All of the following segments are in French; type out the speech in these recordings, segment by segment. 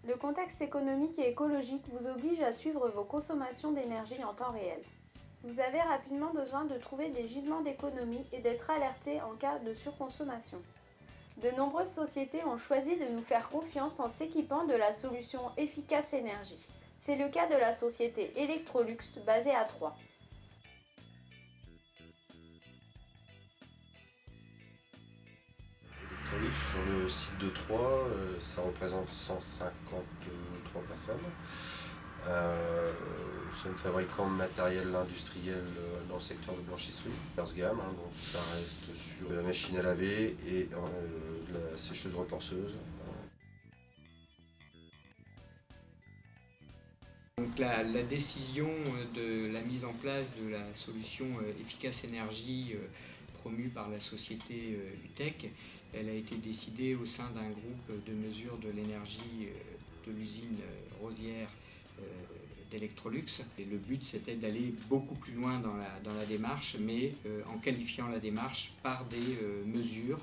Le contexte économique et écologique vous oblige à suivre vos consommations d'énergie en temps réel. Vous avez rapidement besoin de trouver des gisements d'économie et d'être alerté en cas de surconsommation. De nombreuses sociétés ont choisi de nous faire confiance en s'équipant de la solution Efficace Énergie. C'est le cas de la société Electrolux basée à Troyes. Electrolux sur le site de Troyes, ça représente 153 personnes. Nous sommes fabricants de matériel industriel dans le secteur de blanchisserie, basse gamme, donc ça reste sur la machine à laver et de la sécheuse reporceuse. Donc la décision de la mise en place de la solution Efficace Énergie promue par la société UTEC, elle a été décidée au sein d'un groupe de mesure de l'énergie de l'usine Rosière d'Electrolux. Et le but, c'était d'aller beaucoup plus loin dans la démarche, mais en qualifiant la démarche par des mesures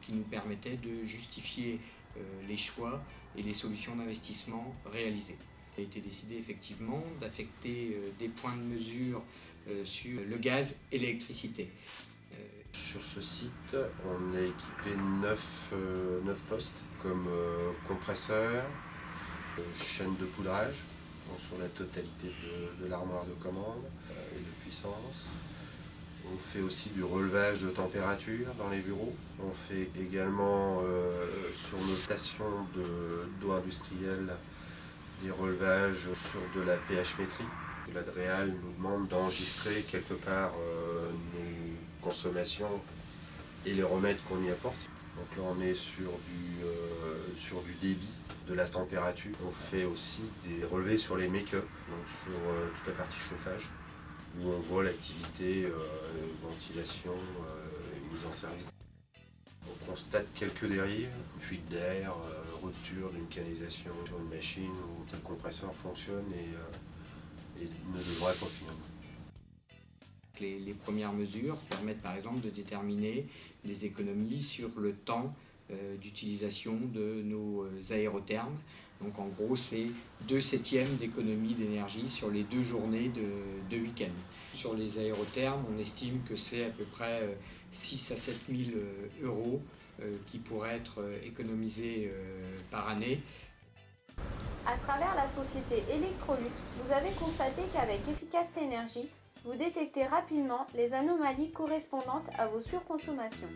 qui nous permettaient de justifier les choix et les solutions d'investissement réalisées. Il a été décidé effectivement d'affecter des points de mesure sur le gaz et l'électricité. Sur ce site, on a équipé 9 postes comme compresseur, chaîne de poudrage, donc sur la totalité de l'armoire de commande et de puissance. On fait aussi du relevage de température dans les bureaux. On fait également sur nos stations d'eau industrielle des relevages sur de la pH-métrie. L'Adréal nous demande d'enregistrer quelque part nos consommations et les remèdes qu'on y apporte. Donc là on est sur du débit, de la température. On fait aussi des relevés sur les make-up, donc sur toute la partie chauffage, où on voit l'activité ventilation et mise en service. On constate quelques dérives, fuite d'air, rupture d'une canalisation sur une machine où tel compresseur fonctionne et ne devrait pas finalement. Les premières mesures permettent par exemple de déterminer les économies sur le temps d'utilisation de nos aérothermes. Donc en gros c'est 2/7 d'économie d'énergie sur les 2 journées de week-end. Sur les aérothermes, on estime que c'est à peu près 6 à 7 000 euros qui pourraient être économisés par année. À travers la société Electrolux, vous avez constaté qu'avec Efficace Énergie, vous détectez rapidement les anomalies correspondantes à vos surconsommations.